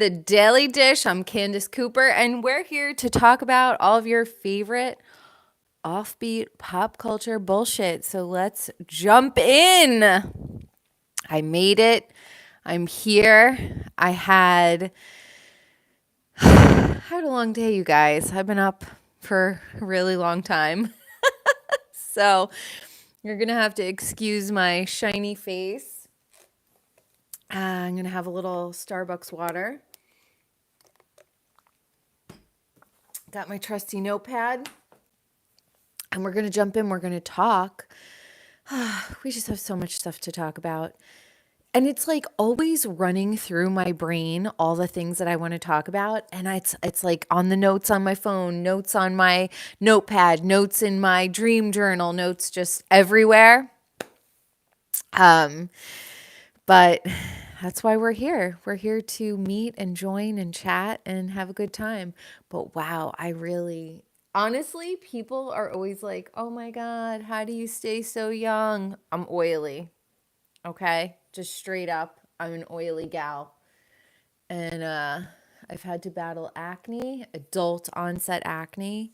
The Daily Dish. I'm Candice Cooper, and we're here to talk about all of your favorite offbeat pop culture bullshit. So let's jump in. I made it. I'm here. I had had a long day, you guys. I've been up for a really long time. So you're going to have to excuse my shiny face. I'm going to have a little Starbucks water. Got my trusty notepad. And we're going to jump in. We're going to talk. We just have so much stuff to talk about. And it's like always running through my brain, all the things that I want to talk about. And it's like on the notes on my phone, notes on my notepad, notes in my dream journal, notes just everywhere. But that's why we're here. We're here to meet and join and chat and have a good time. But wow, honestly, people are always like, oh my God, how do you stay so young? I'm oily. Okay. Just straight up. I'm an oily gal. And I've had to battle acne, adult onset acne.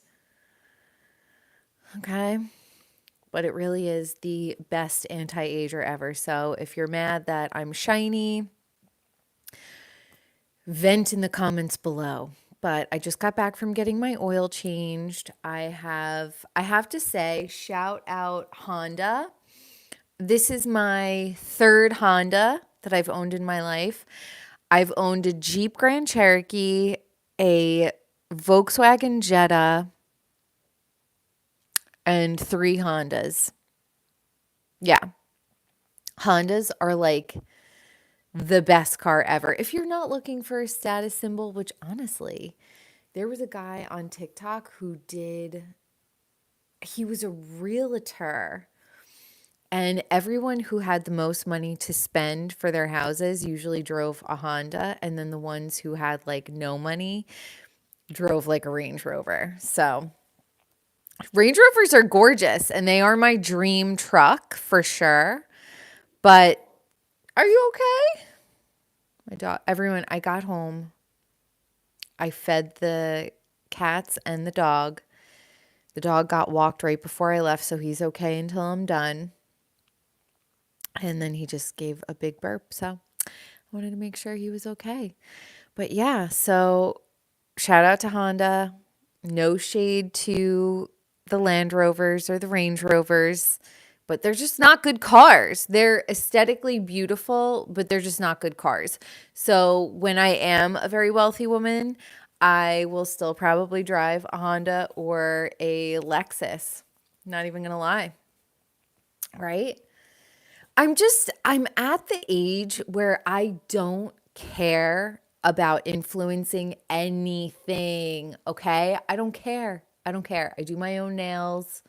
Okay. But it really is the best anti-ager ever. So if you're mad that I'm shiny, vent in the comments below. But I just got back from getting my oil changed. I have to say, shout out Honda. This is my third Honda that I've owned in my life. I've owned a Jeep Grand Cherokee, a Volkswagen Jetta, and 3 Hondas. Yeah. Hondas are like the best car ever. If you're not looking for a status symbol, which honestly, there was a guy on TikTok he was a realtor. And everyone who had the most money to spend for their houses usually drove a Honda. And then the ones who had like no money drove like a Range Rover. So Range Rovers are gorgeous and they are my dream truck for sure. But are you okay? I got home. I fed the cats and the dog. The dog got walked right before I left, so he's okay until I'm done. And then he just gave a big burp. So I wanted to make sure he was okay. But yeah, so shout out to Honda. No shade to the Land Rovers or the Range Rovers, but they're just not good cars. They're aesthetically beautiful, but they're just not good cars. So when I am a very wealthy woman, I will still probably drive a Honda or a Lexus. Not even going to lie. Right? I'm at the age where I don't care about influencing anything, okay? I don't care. I don't care. I do my own nails.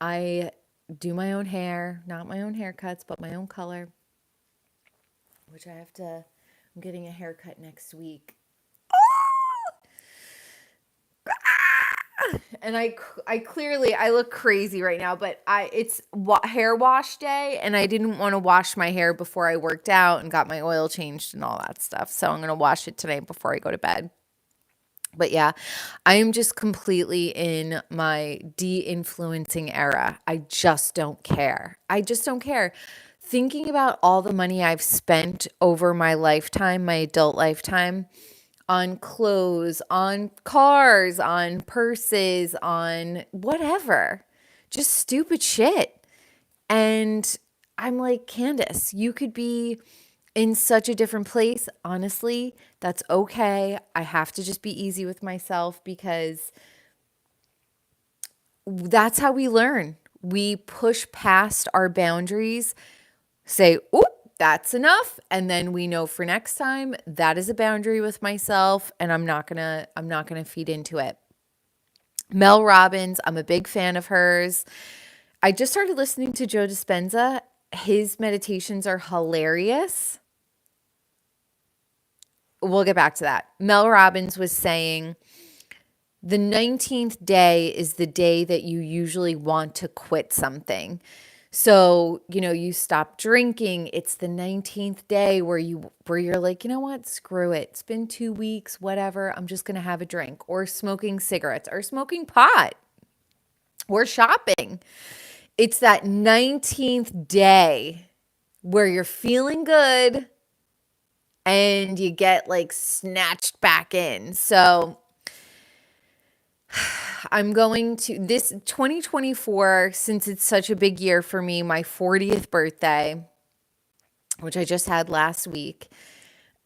I do my own hair, not my own haircuts, but my own color, which I'm getting a haircut next week. And I clearly, I look crazy right now, but it's hair wash day and I didn't want to wash my hair before I worked out and got my oil changed and all that stuff. So I'm going to wash it tonight before I go to bed. But yeah, I am just completely in my de-influencing era. I just don't care. I just don't care. Thinking about all the money I've spent over my lifetime, my adult lifetime, on clothes, on cars, on purses, on whatever. Just stupid shit. And I'm like, Candice, you could be in such a different place. Honestly, that's okay. I have to just be easy with myself because that's how we learn. We push past our boundaries, say, oop, that's enough. And then we know for next time that is a boundary with myself and I'm not gonna feed into it. Mel Robbins, I'm a big fan of hers. I just started listening to Joe Dispenza. His meditations are hilarious. We'll get back to that. Mel Robbins was saying the 19th day is the day that you usually want to quit something. So, you stop drinking. It's the 19th day where you're like, you know what? Screw it. It's been 2 weeks, whatever. I'm just going to have a drink, or smoking cigarettes, or smoking pot, or shopping. It's that 19th day where you're feeling good and you get like snatched back in. So I'm going to this 2024, since it's such a big year for me, my 40th birthday, which I just had last week.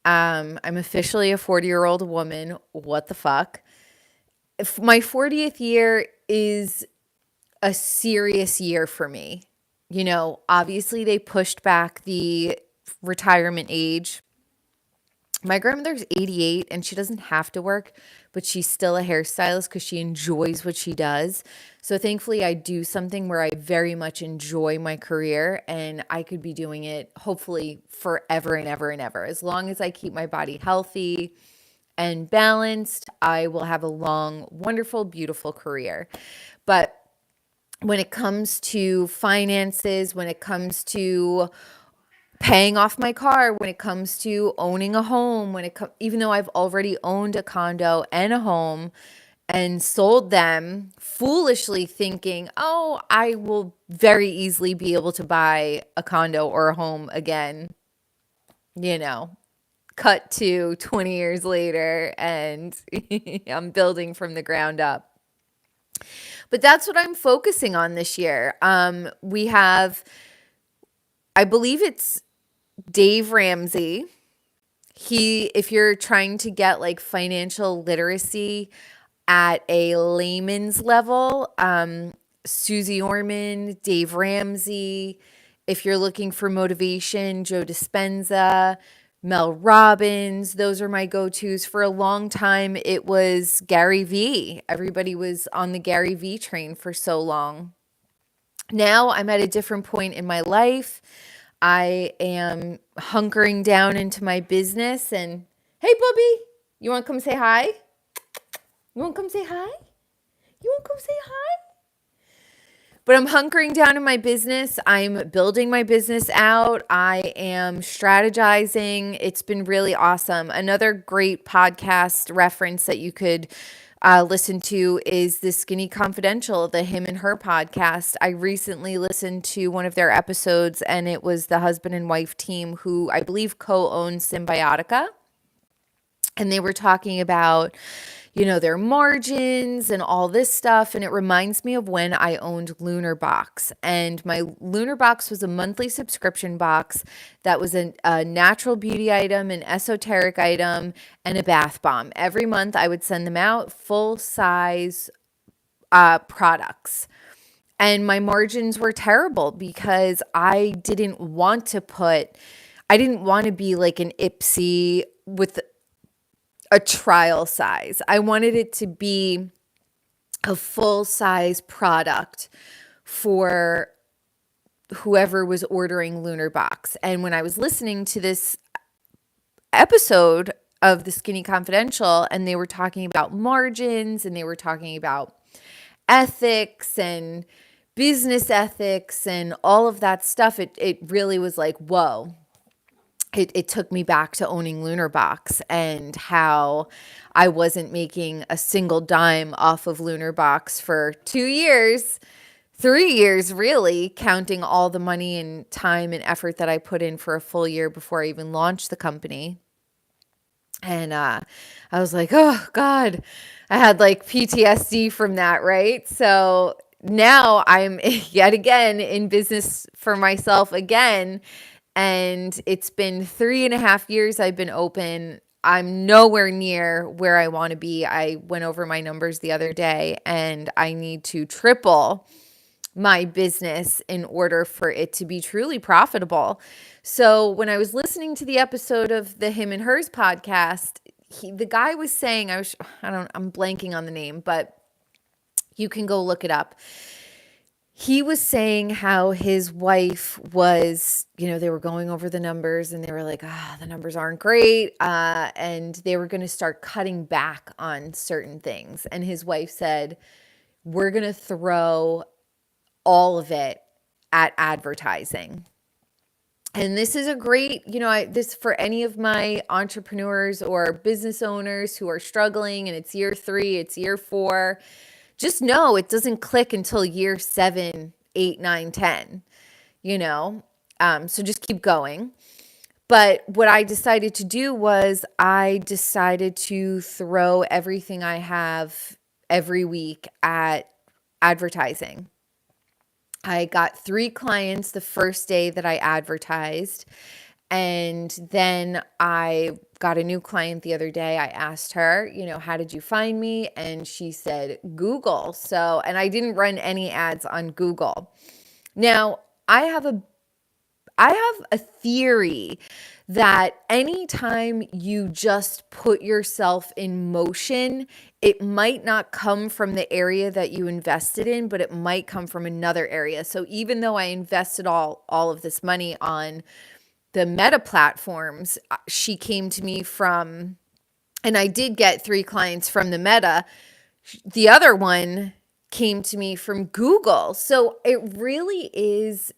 I'm officially a 40-year-old woman. What the fuck? My 40th year is a serious year for me. Obviously they pushed back the retirement age. My grandmother's 88 and she doesn't have to work, but she's still a hairstylist because she enjoys what she does. So thankfully, I do something where I very much enjoy my career, and I could be doing it hopefully forever and ever and ever. As long as I keep my body healthy and balanced, I will have a long, wonderful, beautiful career. But when it comes to finances, when it comes to paying off my car, when it comes to owning a home, even though I've already owned a condo and a home and sold them, foolishly thinking, oh, I will very easily be able to buy a condo or a home again, cut to 20 years later, and I'm building from the ground up. But that's what I'm focusing on this year. We have, I believe it's Dave Ramsey. If you're trying to get like financial literacy at a layman's level, Susie Orman, Dave Ramsey. If you're looking for motivation, Joe Dispenza, Mel Robbins, those are my go-tos. For a long time, it was Gary Vee. Everybody was on the Gary Vee train for so long. Now I'm at a different point in my life. I am hunkering down into my business, and hey, Bubby, you want to come say hi? You want to come say hi? You want to come say hi? But I'm hunkering down in my business. I'm building my business out. I am strategizing. It's been really awesome. Another great podcast reference that you could listen to is the Skinny Confidential, the Him and Her podcast. I recently listened to one of their episodes, and it was the husband and wife team who I believe co-own Symbiotica. And they were talking about, their margins and all this stuff. And it reminds me of when I owned Lunar Box. And my Lunar Box was a monthly subscription box that was a natural beauty item, an esoteric item, and a bath bomb. Every month I would send them out, full size products. And my margins were terrible because I didn't want to be like an Ipsy with a trial size. I wanted it to be a full size product for whoever was ordering Lunar Box. And when I was listening to this episode of the Skinny Confidential, and they were talking about margins, and they were talking about ethics and business ethics and all of that stuff, it really was like, whoa. It took me back to owning Lunar Box and how I wasn't making a single dime off of Lunar Box for 2 years, 3 years, really, counting all the money and time and effort that I put in for a full year before I even launched the company. And I was like, oh, God, I had like PTSD from that, right? So now I'm yet again in business for myself again. And it's been 3.5 years I've been open. I'm nowhere near where I want to be. I went over my numbers the other day, and I need to triple my business in order for it to be truly profitable. So when I was listening to the episode of the Him and Hers podcast, the guy was saying, I'm blanking on the name, but you can go look it up. He was saying how his wife was, they were going over the numbers and they were like, the numbers aren't great. And they were going to start cutting back on certain things. And his wife said, we're going to throw all of it at advertising. And this is a great, this for any of my entrepreneurs or business owners who are struggling and it's year 3, it's year 4. Just know it doesn't click until year 7, 8, 9, 10, so just keep going. But what I decided to do was I decided to throw everything I have every week at advertising. I got 3 clients the first day that I advertised. And then I got a new client the other day. I asked her, how did you find me? And she said, Google. And I didn't run any ads on Google. Now, I have a theory that anytime you just put yourself in motion, it might not come from the area that you invested in, but it might come from another area. So even though I invested all of this money on the Meta platforms, she came to me from, and I did get 3 clients from the Meta. The other one came to me from Google. So it really is,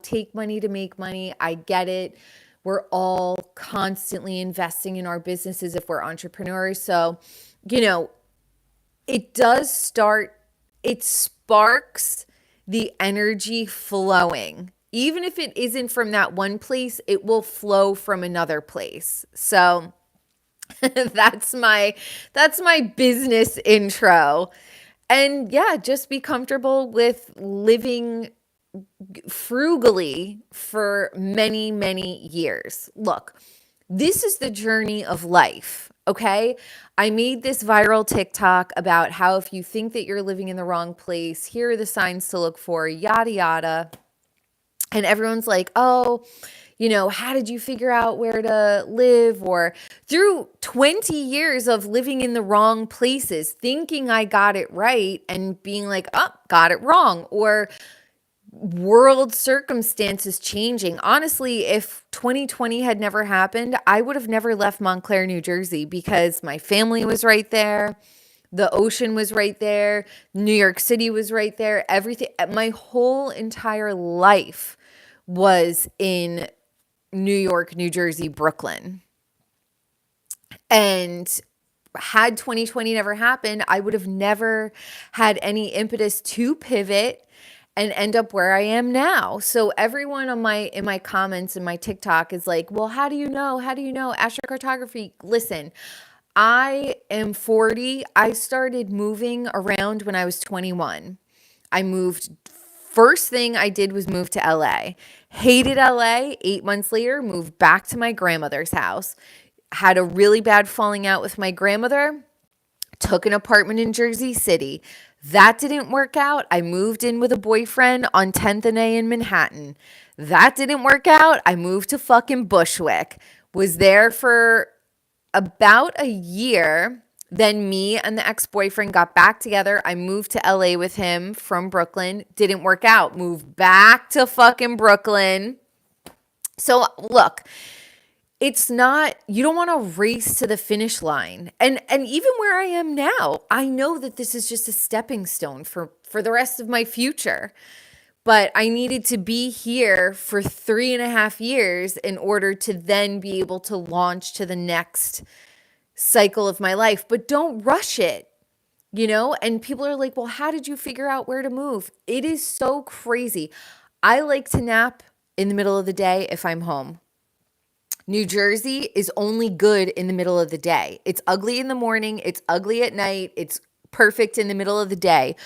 take money to make money. I get it. We're all constantly investing in our businesses if we're entrepreneurs. So, it sparks the energy flowing. Even if it isn't from that one place, it will flow from another place. So that's my business intro. And yeah, just be comfortable with living frugally for many, many years. Look, this is the journey of life, okay? I made this viral TikTok about how if you think that you're living in the wrong place, here are the signs to look for, yada, yada. And everyone's like, oh, how did you figure out where to live? Or through 20 years of living in the wrong places, thinking I got it right and being like, oh, got it wrong. Or world circumstances changing. Honestly, if 2020 had never happened, I would have never left Montclair, New Jersey, because my family was right there. The ocean was right there. New York City was right there. Everything, my whole entire life was in New York, New Jersey, Brooklyn. And had 2020 never happened, I would have never had any impetus to pivot and end up where I am now. So everyone in my comments and my TikTok is like, well, how do you know? How do you know? Astrocartography. Listen, I am 40. I started moving around when I was 21. I moved. First thing I did was move to LA. Hated LA. 8 months later, moved back to my grandmother's house. Had a really bad falling out with my grandmother. Took an apartment in Jersey City. That didn't work out. I moved in with a boyfriend on 10th and A in Manhattan. That didn't work out. I moved to fucking Bushwick. Was there for about a year. Then me and the ex-boyfriend got back together. I moved to LA with him from Brooklyn. Didn't work out. Moved back to fucking Brooklyn. So look, it's not, you don't want to race to the finish line. And even where I am now, I know that this is just a stepping stone for the rest of my future. But I needed to be here for 3.5 years in order to then be able to launch to the next cycle of my life. But don't rush it, And people are like, well, how did you figure out where to move? It is so crazy. I like to nap in the middle of the day if I'm home. New Jersey is only good in the middle of the day. It's ugly in the morning. It's ugly at night. It's perfect in the middle of the day.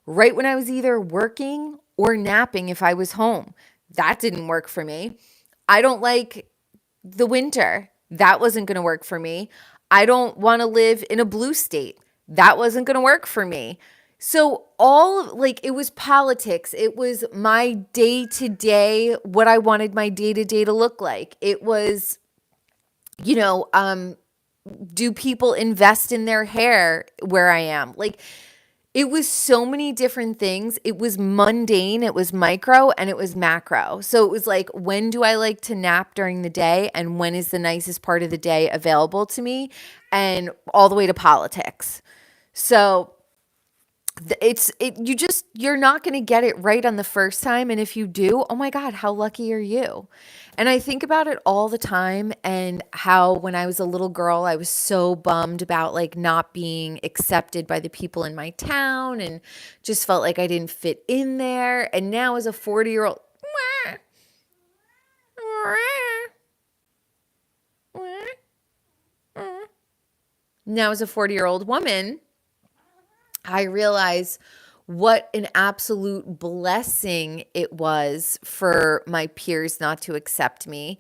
Right when I was either working or napping if I was home. That didn't work for me. I don't like the winter. That wasn't going to work for me. I don't want to live in a blue state. That wasn't going to work for me. So it was politics. It was my day-to-day, what I wanted my day-to-day to look like. It was, do people invest in their hair where I am? It was so many different things. It was mundane, it was micro, and it was macro. So it was like, when do I like to nap during the day? And when is the nicest part of the day available to me? And all the way to politics. So you're not going to get it right on the first time, and if you do, oh my god, how lucky are you? And I think about it all the time, and how when I was a little girl I was so bummed about like not being accepted by the people in my town, and just felt like I didn't fit in there. And now as a 40-year-old, now as a 40-year-old woman, I realize what an absolute blessing it was for my peers not to accept me.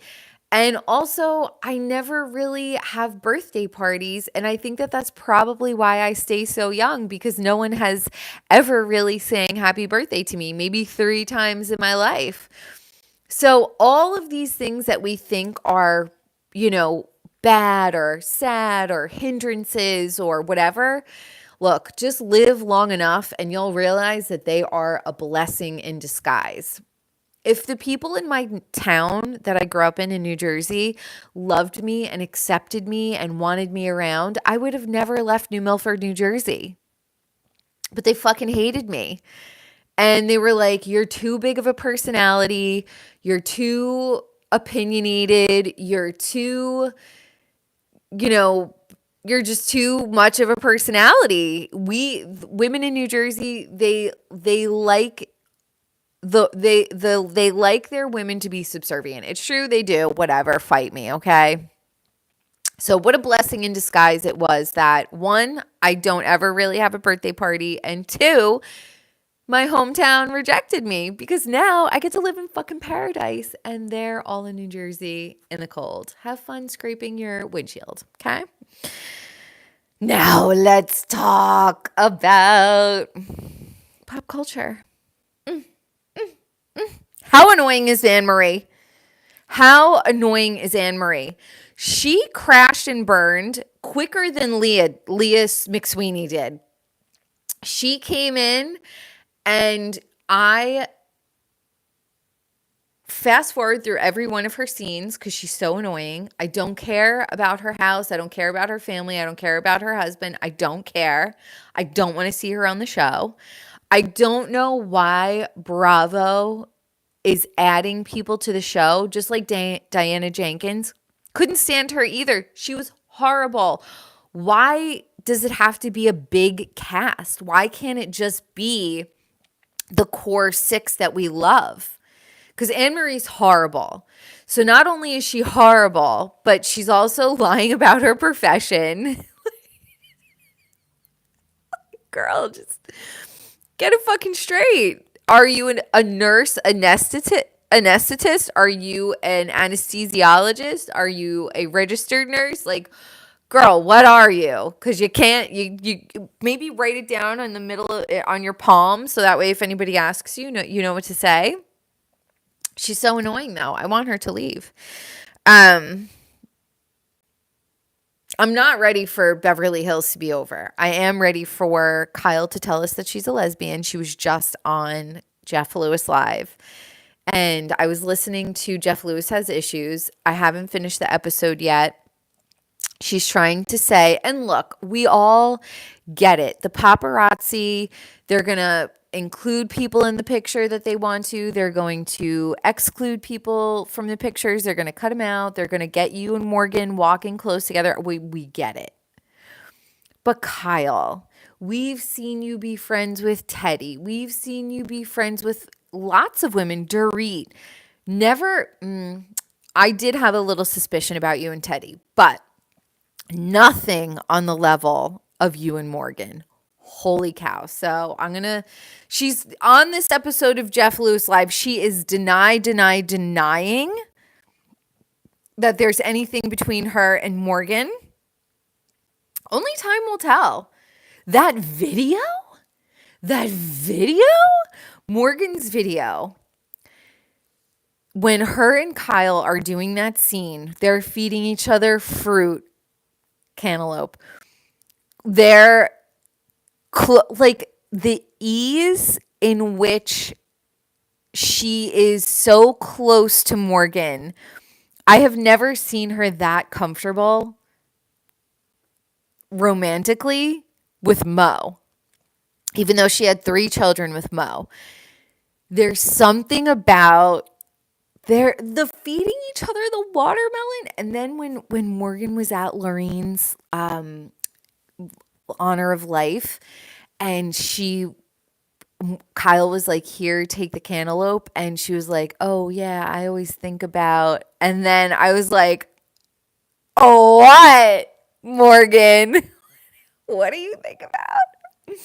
And also, I never really have birthday parties. And I think that that's probably why I stay so young, because no one has ever really sang happy birthday to me, maybe 3 times in my life. So all of these things that we think are, bad or sad or hindrances or whatever, look, just live long enough and you'll realize that they are a blessing in disguise. If the people in my town that I grew up in New Jersey loved me and accepted me and wanted me around, I would have never left New Milford, New Jersey. But they fucking hated me. And they were like, you're too big of a personality. You're too opinionated. You're just too much of a personality. Women in New Jersey, they like they like their women to be subservient. It's true, they do. Whatever, fight me, okay? So what a blessing in disguise it was that, 1, I don't ever really have a birthday party, and 2, my hometown rejected me, because now I get to live in fucking paradise and they're all in New Jersey in the cold. Have fun scraping your windshield, okay? Now let's talk about pop culture. How annoying is Anne Marie? How annoying is Anne Marie? She crashed and burned quicker than Leah McSweeney did. She came in, and I fast forward through every one of her scenes because she's so annoying. I don't care about her house. I don't care about her family. I don't care about her husband. I don't care. I don't want to see her on the show. I don't know why Bravo is adding people to the show, just like Diana Jenkins. Couldn't stand her either. She was horrible. Why does it have to be a big cast? Why can't it just be the core 6 that we love? Because Anne Marie's horrible. So not only is she horrible, but she's also lying about her profession. Girl, just get it fucking straight. Are you a nurse, anesthetist? Are you an anesthesiologist? Are you a registered nurse? Like, girl, what are you? Because you maybe write it down in the middle on your palm, so that way if anybody asks you, you know what to say. She's so annoying, though. I want her to leave. I'm not ready for Beverly Hills to be over. I am ready for Kyle to tell us that she's a lesbian. She was just on Jeff Lewis Live. And I was listening to Jeff Lewis Has Issues. I haven't finished the episode yet. She's trying to say, and look, we all get it. The paparazzi, they're going to include people in the picture that they want to. They're going to exclude people from the pictures. They're going to cut them out. They're going to get you and Morgan walking close together. We get it. But Kyle, we've seen you be friends with Teddy. We've seen you be friends with lots of women. Dorit. Never, I did have a little suspicion about you and Teddy, but nothing on the level of you and Morgan. Holy cow. So she's on this episode of Jeff Lewis Live. She is denying that there's anything between her and Morgan. Only time will tell. That video, Morgan's video, when her and Kyle are doing that scene, they're feeding each other fruit, cantaloupe. They're like the ease in which she is so close to Morgan. I have never seen her that comfortable romantically with Mo. even though she had 3 children with Mo. There's something about the feeding each other the watermelon. And then when Morgan was at Lorraine's honor of life, and Kyle was like, here, take the cantaloupe. And she was like, oh, yeah, I always think about. And then I was like, oh, what, Morgan? What do you think about?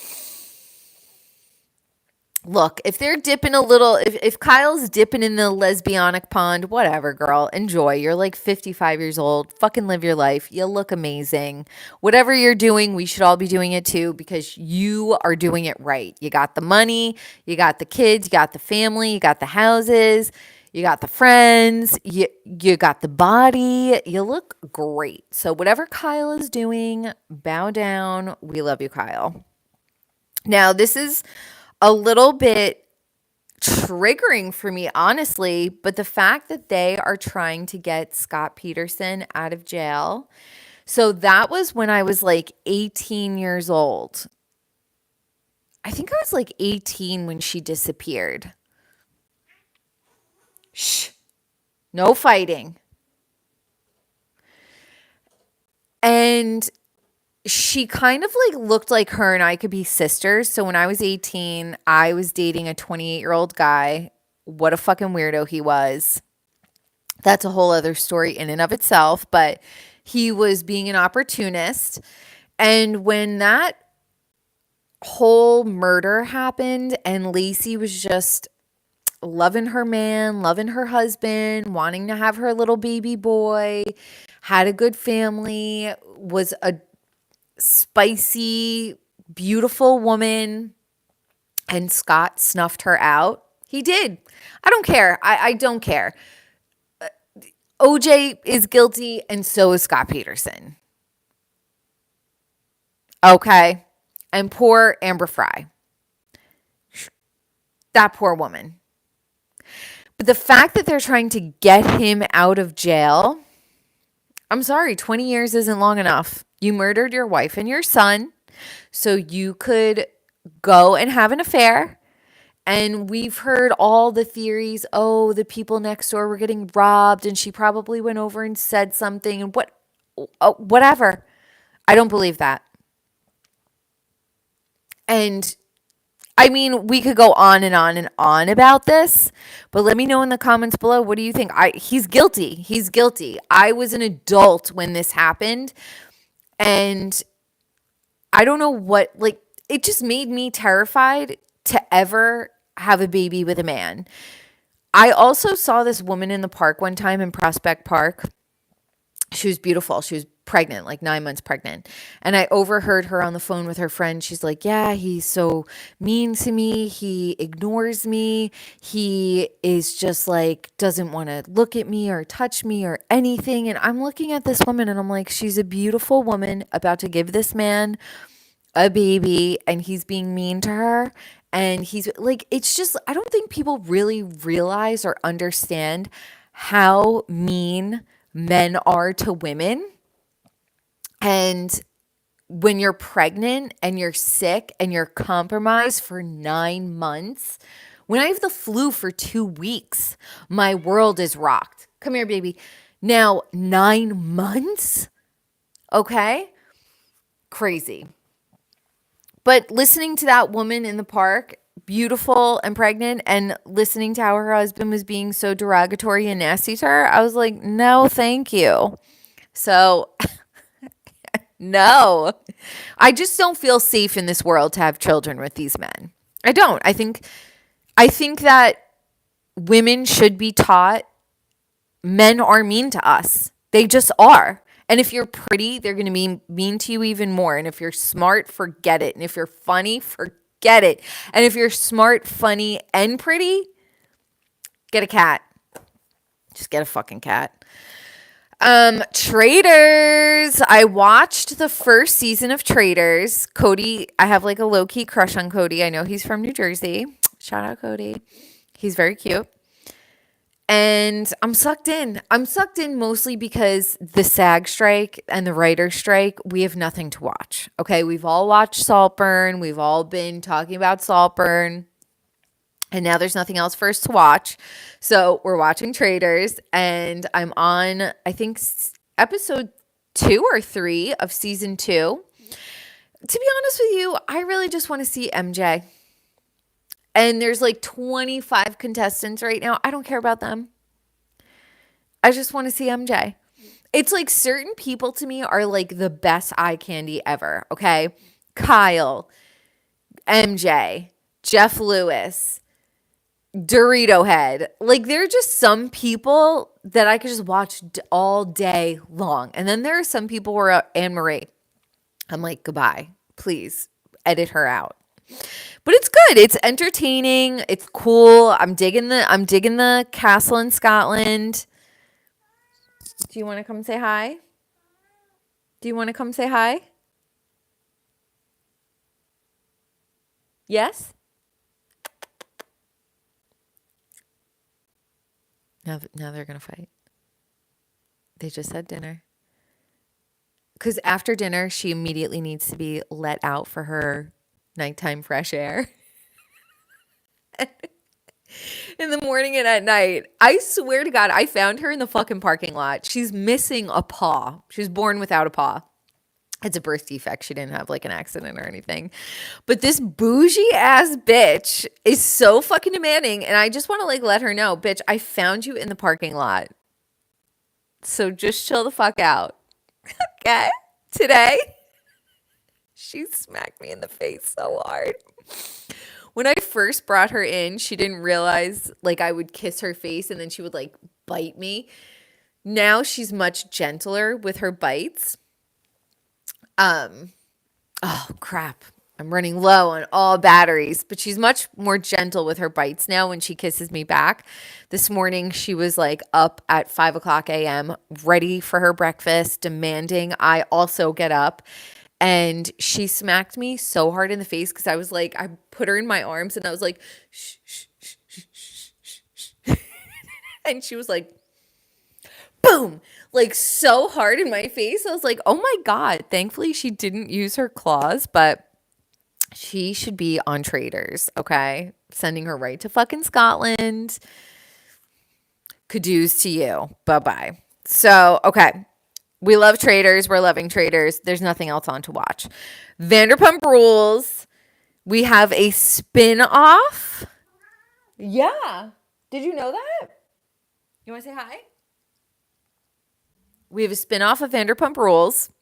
Look, if they're dipping a little, if Kyle's dipping in the lesbianic pond, whatever, girl, enjoy. You're like 55 years old. Fucking live your life. You look amazing. Whatever you're doing, we should all be doing it too, because you are doing it right. You got the money, you got the kids, you got the family, you got the houses, you got the friends, you got the body. You look great. So whatever Kyle is doing, bow down. We love you, Kyle. Now, this is a little bit triggering for me, honestly, but the fact that they are trying to get Scott Peterson out of jail. So that was when I was like 18 years old. I think I was like 18 when she disappeared. Shh, no fighting. And she kind of like looked like her and I could be sisters. So when I was 18, I was dating a 28-year-old guy. What a fucking weirdo he was. That's a whole other story in and of itself, but he was being an opportunist. And when that whole murder happened and Lacey was just loving her man, loving her husband, wanting to have her little baby boy, had a good family, was a spicy, beautiful woman, and Scott snuffed her out. He did. I don't care. I don't care. OJ is guilty, and so is Scott Peterson. Okay? And poor Amber Fry. That poor woman. But the fact that they're trying to get him out of jail, I'm sorry, 20 years isn't long enough. You murdered your wife and your son so you could go and have an affair. And we've heard all the theories. Oh, the people next door were getting robbed and she probably went over and said something and whatever. I don't believe that. And I mean, we could go on and on and on about this, but let me know in the comments below. What do you think? He's guilty. He's guilty. I was an adult when this happened, and I don't know what, like, it just made me terrified to ever have a baby with a man. I also saw this woman in the park one time in Prospect Park. She was beautiful. She was pregnant, like 9 months pregnant. And I overheard her on the phone with her friend. She's like, yeah, he's so mean to me. He ignores me. He is just like, doesn't want to look at me or touch me or anything. And I'm looking at this woman and I'm like, she's a beautiful woman about to give this man a baby and he's being mean to her. And he's like, it's just, I don't think people really realize or understand how mean men are to women. And when you're pregnant and you're sick and you're compromised for 9 months, when I have the flu for 2 weeks, my world is rocked. Come here, baby. Now, 9 months? Okay? Crazy. But listening to that woman in the park, beautiful and pregnant, and listening to how her husband was being so derogatory and nasty to her, I was like, no, thank you. So, no. I just don't feel safe in this world to have children with these men. I don't. I think that women should be taught men are mean to us. They just are. And if you're pretty, they're going to be mean to you even more. And if you're smart, forget it. And if you're funny, forget it. And if you're smart, funny, and pretty, get a cat. Just get a fucking cat. Traitors. I watched the first season of Traitors. Cody, I have like a low-key crush on Cody. I know he's from New Jersey. Shout out Cody. He's very cute. And I'm sucked in. I'm sucked in mostly because the SAG strike and the writer's strike, we have nothing to watch. Okay, we've all watched Saltburn. We've all been talking about Saltburn. And now there's nothing else for us to watch. So we're watching Traders. And I'm on, I think, episode 2 or 3 of season 2. To be honest with you, I really just want to see MJ. And there's like 25 contestants right now. I don't care about them. I just want to see MJ. It's like certain people to me are like the best eye candy ever. Okay. Kyle, MJ, Jeff Lewis, Dorito Head. Like they're just some people that I could just watch all day long. And then there are some people where Anne Marie, I'm like, goodbye. Please edit her out. But it's good. It's entertaining. It's cool. I'm digging the castle in Scotland. Do you want to come say hi? Do you want to come say hi? Yes? Now they're going to fight. They just had dinner. Because after dinner, she immediately needs to be let out for her nighttime fresh air. In the morning and at night. I swear to God, I found her in the fucking parking lot. She's missing a paw. She was born without a paw. It's a birth defect. She didn't have like an accident or anything. But this bougie ass bitch is so fucking demanding. And I just want to like let her know, bitch, I found you in the parking lot. So just chill the fuck out. Okay? Today, she smacked me in the face so hard. When I first brought her in, she didn't realize like I would kiss her face and then she would like bite me. Now she's much gentler with her bites. Oh crap. I'm running low on all batteries, but she's much more gentle with her bites now when she kisses me back. This morning, she was like up at 5:00 a.m., ready for her breakfast, demanding I also get up. And she smacked me so hard in the face because I was like, I put her in my arms and I was like, shh, shh, shh, shh, shh, shh, shh. And she was like, boom, like so hard in my face. I was like, oh my God. Thankfully, she didn't use her claws, but she should be on Traders, okay? Sending her right to fucking Scotland. Kudos to you. Bye-bye. So, okay. We love Traders. We're loving Traders. There's nothing else on to watch. Vanderpump Rules. We have a spin-off. Yeah. Did you know that? You want to say hi? We have a spin-off of Vanderpump Rules.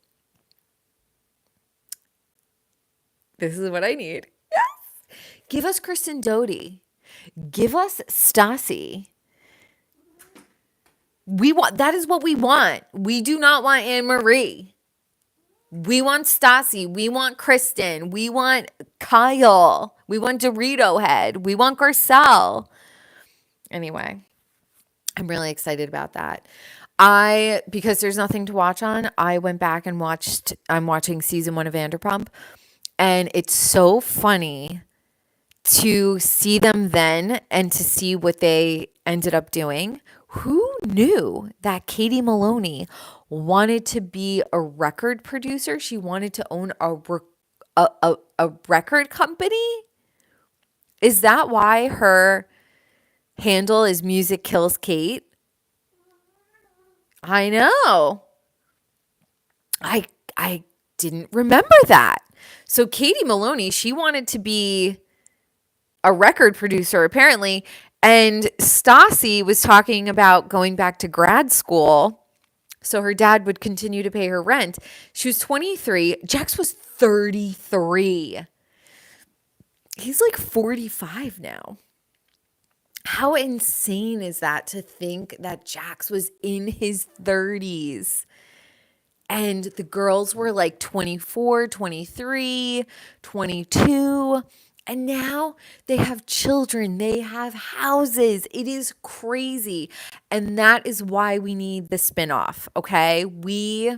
This is what I need. Yes. Give us Kristen Doty. Give us Stassi. That is what we want. We do not want Anne Marie. We want Stassi. We want Kristen. We want Kyle. We want Dorito Head. We want Garcelle. Anyway, I'm really excited about that. Because there's nothing to watch on, I went back and I'm watching season 1 of Vanderpump. And it's so funny to see them then and to see what they ended up doing. Who knew that Katie Maloney wanted to be a record producer? She wanted to own a record company? Is that why her handle is Music Kills Kate? I know. I didn't remember that. So Katie Maloney, she wanted to be a record producer apparently, and Stassi was talking about going back to grad school so her dad would continue to pay her rent. She was 23. Jax was 33. He's like 45 now. How insane is that to think that Jax was in his 30s? And the girls were like 24, 23, 22. And now they have children. They have houses. It is crazy. And that is why we need the spinoff, okay? We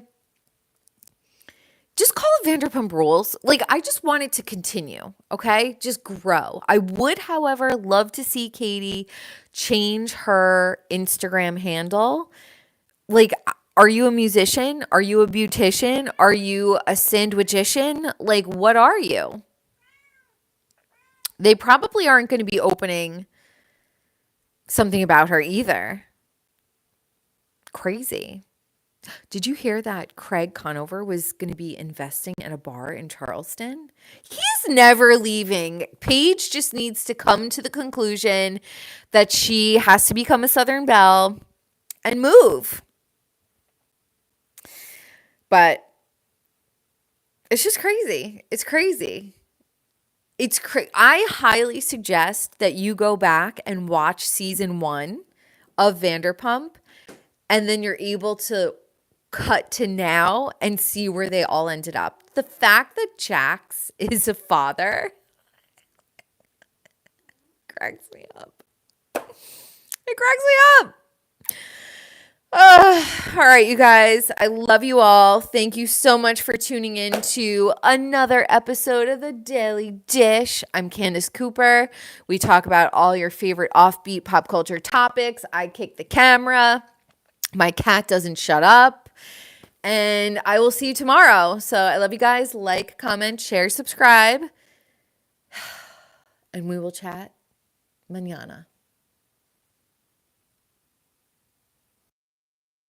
just call it Vanderpump Rules. Like, I just want it to continue, okay? Just grow. I would, however, love to see Katie change her Instagram handle. Like, are you a musician? Are you a beautician? Are you a sandwichician? Like, what are you? They probably aren't going to be opening something about her either. Crazy. Did you hear that Craig Conover was going to be investing in a bar in Charleston? He's never leaving. Paige just needs to come to the conclusion that she has to become a Southern Belle and move. But it's just crazy. It's crazy. I highly suggest that you go back and watch season 1 of Vanderpump, and then you're able to cut to now and see where they all ended up. The fact that Jax is a father cracks me up. It cracks me up. All right, you guys. I love you all. Thank you so much for tuning in to another episode of The Daily Dish. I'm Candice Cooper. We talk about all your favorite offbeat pop culture topics. I kick the camera. My cat doesn't shut up. And I will see you tomorrow. So I love you guys. Like, comment, share, subscribe. And we will chat mañana.